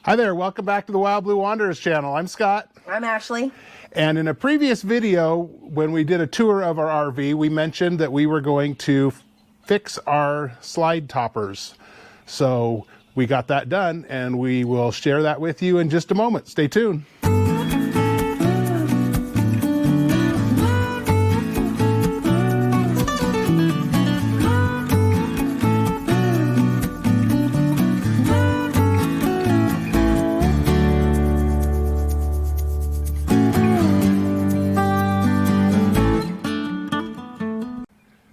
Hi there, welcome back to the Wild Blue Wanderers channel. I'm Scott. I'm Ashley. And in a previous video, when we did a tour of our RV, we mentioned that we were going to fix our slide toppers. So we got that done and we will share that with you in just a moment. Stay tuned.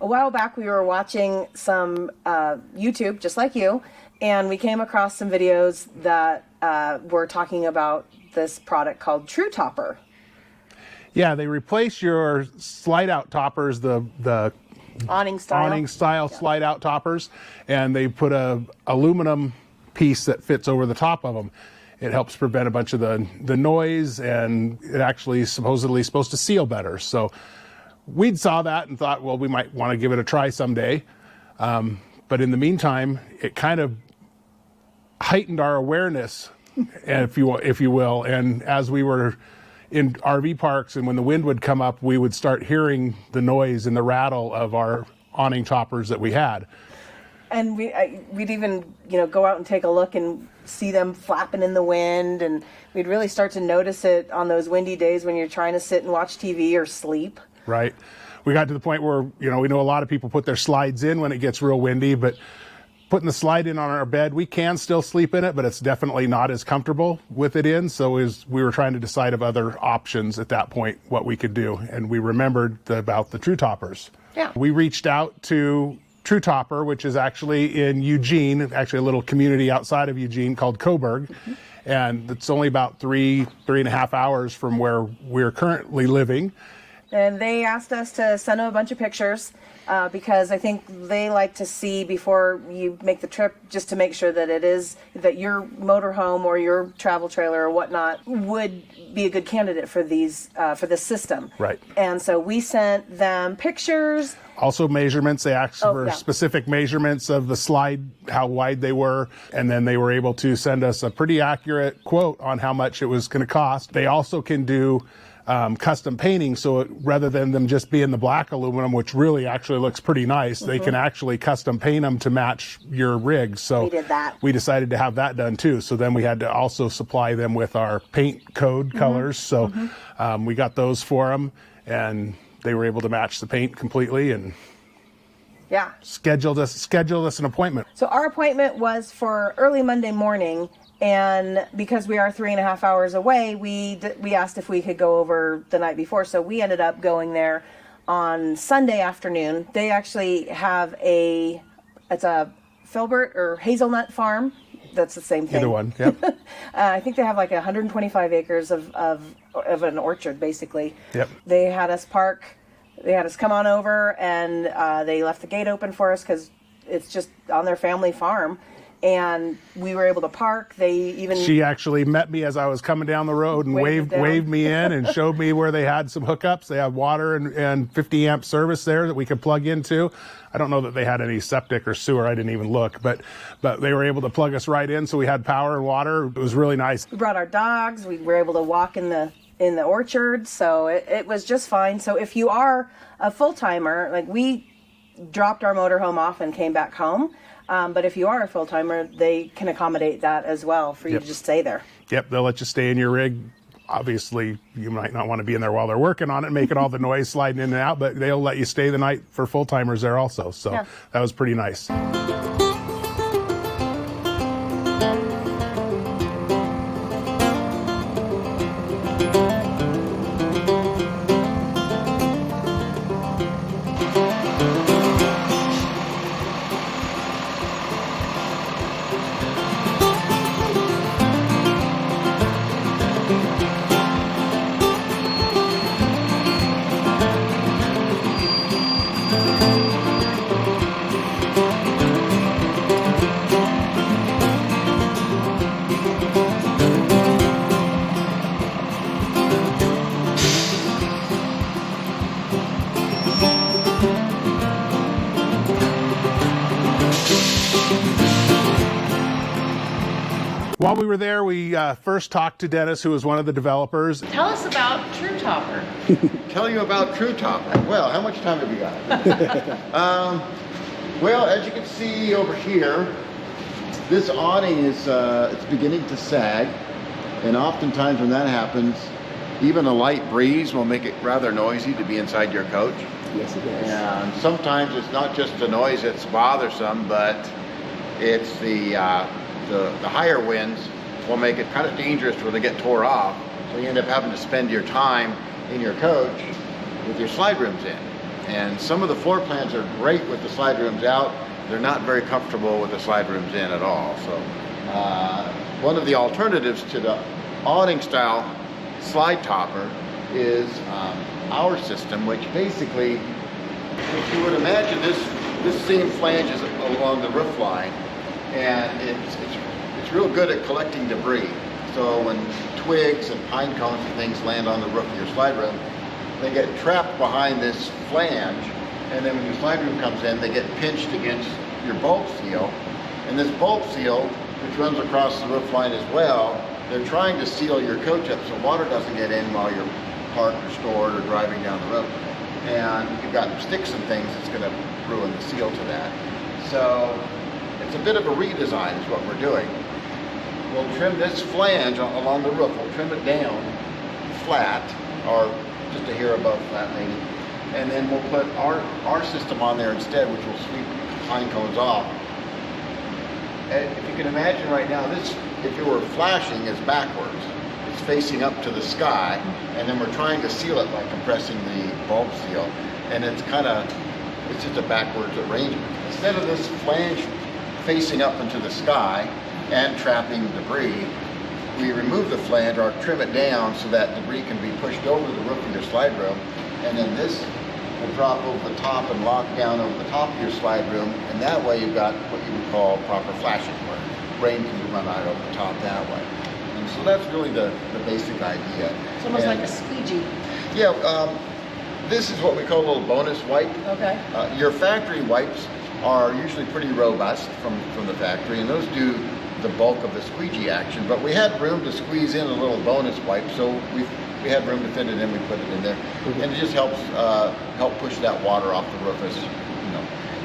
A while back we were watching some YouTube, just like you, and we came across some videos that were talking about this product called True Topper. Yeah, they replace your slide out toppers, the awning-style slide out toppers, and they put a aluminum piece that fits over the top of them. It helps prevent a bunch of the noise, and it actually supposedly is supposed to seal better. So we saw that and thought, well, we might want to give it a try someday. But in the meantime, it kind of heightened our awareness, if you will. And as we were in RV parks and when the wind would come up, we would start hearing the noise and the rattle of our awning toppers that we had. And we'd even, go out and take a look and see them flapping in the wind. And we'd really start to notice it on those windy days when you're trying to sit and watch TV or sleep. Right. We got to the point where, we know a lot of people put their slides in when it gets real windy, but putting the slide in on our bed, we can still sleep in it, but it's definitely not as comfortable with it in. So we were trying to decide of other options at that point, what we could do. And we remembered about the True Toppers. Yeah. We reached out to True Topper, which is actually in Eugene, actually a little community outside of Eugene called Coburg. Mm-hmm. And it's only about three and a half hours from where we're currently living. And they asked us to send them a bunch of pictures because I think they like to see before you make the trip, just to make sure that that your motorhome or your travel trailer or whatnot would be a good candidate for this system. Right. And so we sent them pictures. Also measurements. They asked for specific measurements of the slide, how wide they were, and then they were able to send us a pretty accurate quote on how much it was going to cost. They also can do custom painting, so rather than them just being the black aluminum, which really actually looks pretty nice, they can actually custom paint them to match your rig. So we did that. We decided to have that done too. So then we had to also supply them with our paint code colors. So we got those for them, and they were able to match the paint completely and scheduled us an appointment. So our appointment was for early Monday morning. And because we are 3.5 hours away, we asked if we could go over the night before. So we ended up going there on Sunday afternoon. They actually have it's a filbert or hazelnut farm. That's the same thing. Either one, yep. I think they have like 125 acres of an orchard, basically. Yep. They had us come on over, and they left the gate open for us because it's just on their family farm. And we were able to park. She actually met me as I was coming down the road and waved me in and showed me where they had some hookups. They had water and 50 amp service there that we could plug into. I don't know that they had any septic or sewer. I didn't even look, but they were able to plug us right in, so we had power and water. It was really nice. We brought our dogs. We were able to walk in the orchard, so it was just fine. So if you are a full-timer, like we dropped our motorhome off and came back home. But if you are a full-timer, they can accommodate that as well for you to just stay there. Yep, they'll let you stay in your rig. Obviously, you might not want to be in there while they're working on it, making all the noise sliding in and out, but they'll let you stay the night for full-timers there also. So that was pretty nice. While we were there, we first talked to Dennis, who was one of the developers. Tell us about True Topper. Tell you about True Topper. Well, how much time have you got? Well, as you can see over here, this awning is it's beginning to sag, and oftentimes when that happens, even a light breeze will make it rather noisy to be inside your coach. Yes, it does. And sometimes it's not just the noise that's bothersome, but it's the higher winds will make it kind of dangerous when they get tore off. So you end up having to spend your time in your coach with your slide rooms in. And some of the floor plans are great with the slide rooms out. They're not very comfortable with the slide rooms in at all. So one of the alternatives to the awning style slide topper is our system, which basically, if you would imagine this same flange is along the roof line, and it's real good at collecting debris. So when twigs and pine cones and things land on the roof of your slide room, they get trapped behind this flange, and then when your slide room comes in, they get pinched against your bulb seal. And this bulb seal, which runs across the roof line as well, they're trying to seal your coach up so water doesn't get in while you're parked or stored or driving down the road. And if you've got sticks and things, it's going to ruin the seal to that. So it's a bit of a redesign is what we're doing. We'll trim this flange along the roof. We'll trim it down flat, or just a hair above flat maybe. And then we'll put our system on there instead, which will sweep pine cones off. And if you can imagine right now, this, if it were flashing, is backwards. It's facing up to the sky, and then we're trying to seal it by compressing the bulb seal. And it's just a backwards arrangement. Instead of this flange facing up into the sky and trapping debris, we remove the flange or trim it down so that debris can be pushed over the roof of your slide room, and then this will drop over the top and lock down over the top of your slide room, and that way you've got what you would call proper flashing, where rain can run out over the top that way. And so that's really the basic idea. It's almost like a squeegee. Yeah, this is what we call a little bonus wipe. Okay. Your factory wipes are usually pretty robust from the factory, and those do the bulk of the squeegee action, but we had room to squeeze in a little bonus wipe, so we had room to fit it in, we put it in there. And it just helps help push that water off the roof. As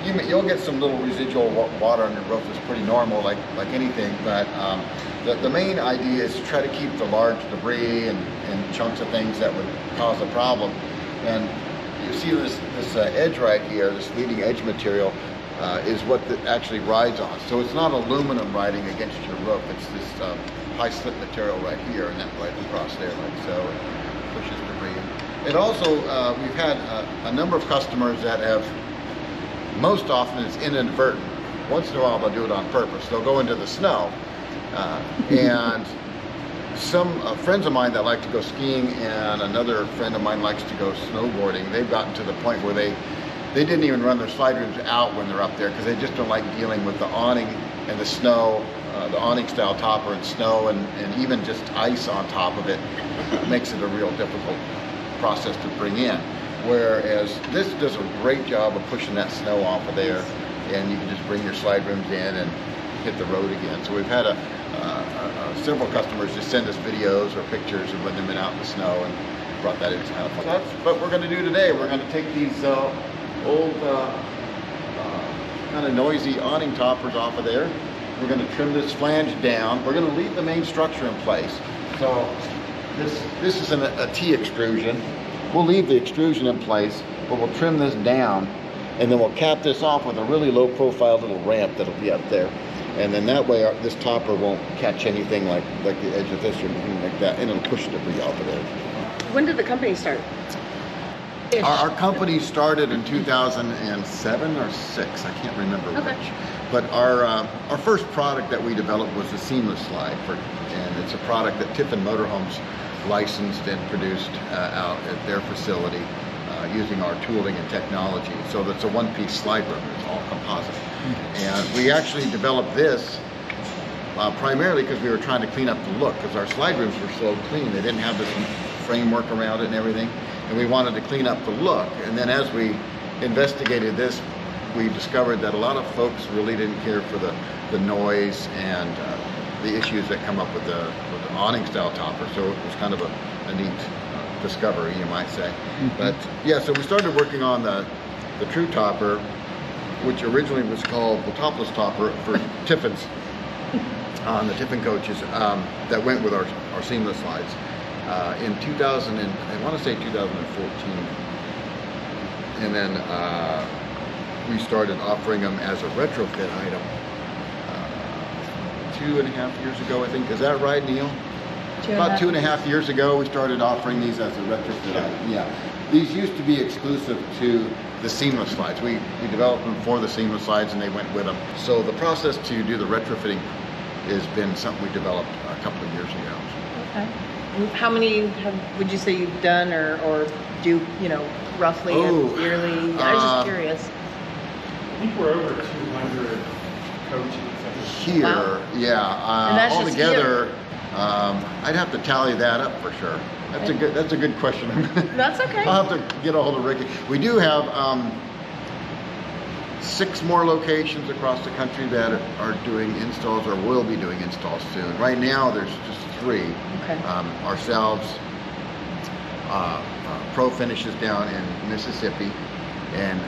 you know, you'll get some little residual water on your roof. It's pretty normal, like anything, but the main idea is to try to keep the large debris and chunks of things that would cause a problem. And you see this edge right here, this leading edge material, is what it actually rides on. So it's not aluminum riding against your roof. It's this high slip material right here, and that rides across there like so. It pushes debris. It also, we've had a number of customers that have, most often it's inadvertent. Once in a while they'll do it on purpose. They'll go into the snow, and some friends of mine that like to go skiing and another friend of mine likes to go snowboarding, they've gotten to the point where they didn't even run their slide rooms out when they're up there because they just don't like dealing with the awning and the snow, the awning style topper and snow and even just ice on top of it makes it a real difficult process to bring in. Whereas this does a great job of pushing that snow off of there, and you can just bring your slide rooms in and hit the road again. So we've had several customers just send us videos or pictures of when they've been out in the snow and brought that in. It's kind of fun. That's what we're going to do today. We're going to take these old kind of noisy awning toppers off of there. We're going to trim this flange down. We're going to leave the main structure in place. So this is a T extrusion. We'll leave the extrusion in place, but we'll trim this down, and then we'll cap this off with a really low profile little ramp that'll be up there. And then that way this topper won't catch anything like the edge of this or anything like that, and it'll push debris off of there. When did the company start? Our company started in 2007 or 6, I can't remember which. But our first product that we developed was the seamless slide, and it's a product that Tiffin Motorhomes licensed and produced out at their facility using our tooling and technology. So that's a one-piece slide room. It's all composite. And we actually developed this primarily because we were trying to clean up the look, because our slide rooms were so clean. They didn't have this framework around it and everything. And we wanted to clean up the look. And then as we investigated this, we discovered that a lot of folks really didn't care for the noise and the issues that come up with the awning-style topper. So it was kind of a neat discovery, you might say. But yeah, so we started working on the true topper, which originally was called the topless topper for Tiffins, on the Tiffin coaches that went with our seamless slides. In 2000, I want to say 2014, and then we started offering them as a retrofit item 2.5 years ago, I think. Is that right, Neil? About 2.5 years ago, we started offering these as a retrofit item. Yeah, these used to be exclusive to the seamless slides. We developed them for the seamless slides, and they went with them. So the process to do the retrofitting has been something we developed a couple of years ago. Okay. How many would you say you've done or do, roughly yearly? I was just curious. I think we're over 200 coaches. Here, wow. Yeah. And that's altogether, I'd have to tally that up for sure. That's a good question. That's okay. I'll have to get a hold of Ricky. We do have 6 more locations across the country that are doing installs or will be doing installs soon. Right now, there's just 3. Okay. Ourselves, Pro Finishes down in Mississippi, and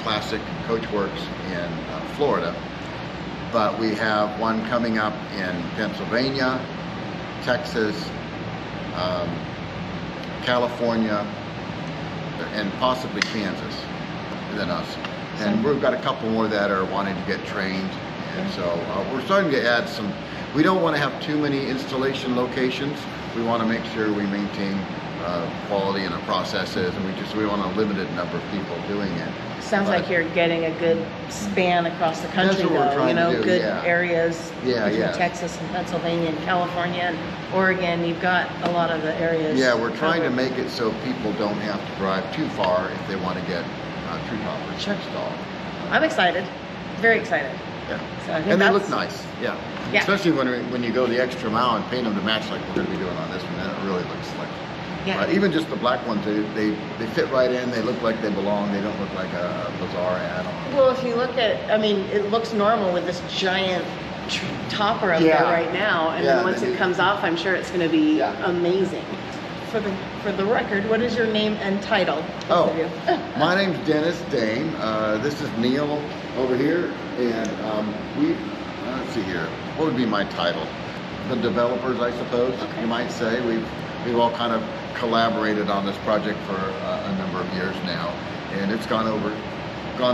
Classic Coachworks in Florida. But we have one coming up in Pennsylvania, Texas, California, and possibly Kansas, and then us. And we've got a couple more that are wanting to get trained. And so we're starting to add some. We don't want to have too many installation locations. We want to make sure we maintain quality in the processes, and we want a limited number of people doing it. Sounds like you're getting a good span across the country, That's what we're trying to do, good yeah. areas between Texas and Pennsylvania and California and Oregon. You've got a lot of the areas. Yeah, we're trying to make it so people don't have to drive too far if they want to get true toppers installed. I'm excited, very excited. Yeah, So I think and they that's- look nice. Yeah, Yeah. especially when you go the extra mile and paint them to match like we're going to be doing on this one. Then it really looks like. Yeah. Even just the black ones, they fit right in. They look like they belong. They don't look like a bizarre add-on. Well, if you look at, it looks normal with this giant topper up there right now, and then once it comes off, I'm sure it's going to be amazing. For the record, what is your name and title? My name's Dennis Dane. This is Neil over here, and let's see here. What would be my title? The developers, I suppose, you might say. We've all kind of collaborated on this project for a number of years now, and it's gone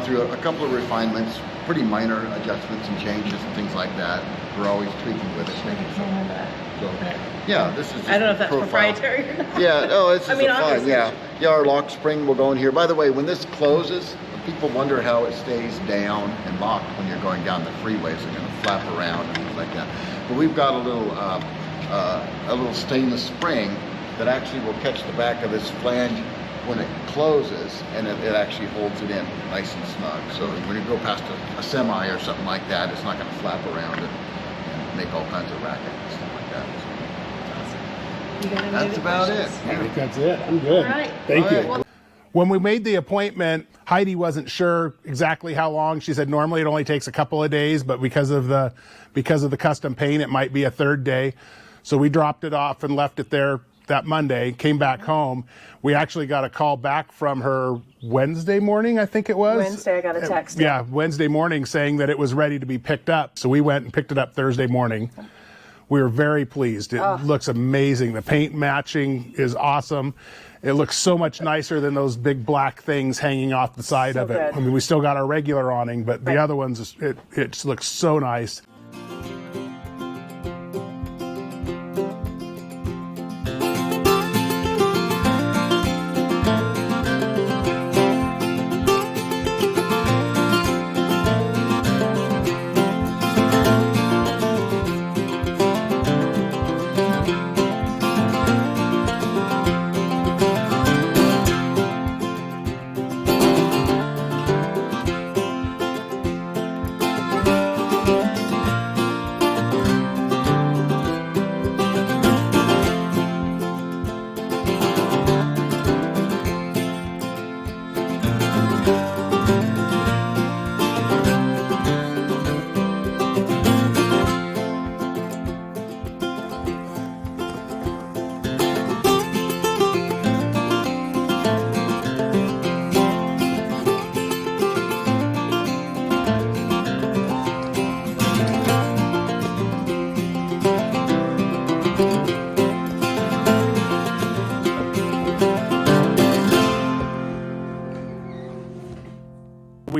through a couple of refinements, pretty minor adjustments and changes and things like that. We're always tweaking with it. Yeah, this is just I don't know if that's profile. proprietary or not. Yeah, no, it's just obviously. Yeah, our lock spring will go in here. By the way, when this closes, people wonder how it stays down and locked when you're going down the freeways. It's going to flap around and things like that. But we've got a little stainless spring that actually will catch the back of this flange when it closes, and it actually holds it in nice and snug. So when you go past a semi or something like that, it's not going to flap around and make all kinds of racket and stuff like that. That's about it. I think that's it. I'm good. All right. Thank All you. right. Well, when we made the appointment, Heidi wasn't sure exactly how long. She said normally it only takes a couple of days, but because of the custom paint, it might be a third day. So we dropped it off and left it there that Monday, came back home. We actually got a call back from her Wednesday morning, I think it was. Wednesday, I got a text. Yeah, Wednesday morning saying that it was ready to be picked up. So we went and picked it up Thursday morning. We were very pleased. It looks amazing. The paint matching is awesome. It looks so much nicer than those big black things hanging off the side of it. Good. I mean, we still got our regular awning, but the other ones, it just looks so nice.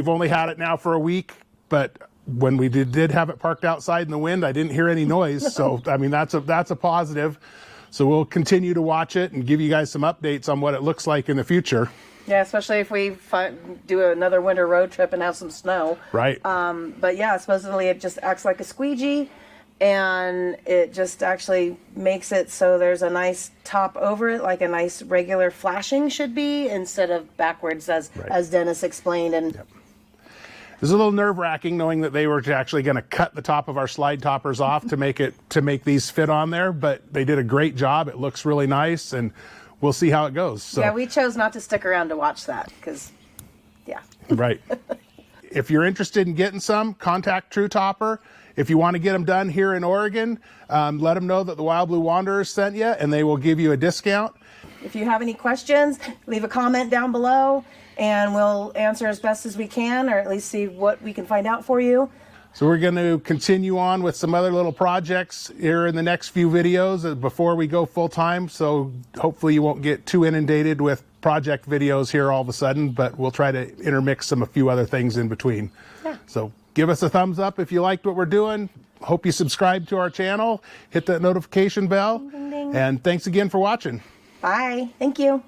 we've only had it now for a week, but when we did have it parked outside in the wind, I didn't hear any noise. So, I mean, that's a positive. So we'll continue to watch it and give you guys some updates on what it looks like in the future. Yeah, especially if we do another winter road trip and have some snow. Right. But yeah, supposedly it just acts like a squeegee, and it just actually makes it so there's a nice top over it, like a nice regular flashing should be, instead of backwards, as Dennis explained. And Yep. It was a little nerve-wracking knowing that they were actually going to cut the top of our slide toppers off to make these fit on there, but they did a great job. It looks really nice, and we'll see how it goes. So, yeah, we chose not to stick around to watch that because, yeah. Right. If you're interested in getting some, contact True Topper. If you want to get them done here in Oregon, let them know that the Wild Blue Wanderers sent you, and they will give you a discount. If you have any questions, leave a comment down below, and we'll answer as best as we can, or at least see what we can find out for you. So we're going to continue on with some other little projects here in the next few videos before we go full time. So hopefully you won't get too inundated with project videos here all of a sudden, but we'll try to intermix a few other things in between. Yeah. So give us a thumbs up if you liked what we're doing. Hope you subscribe to our channel, hit that notification bell, Ding, ding. and thanks again for watching. Bye. Thank you.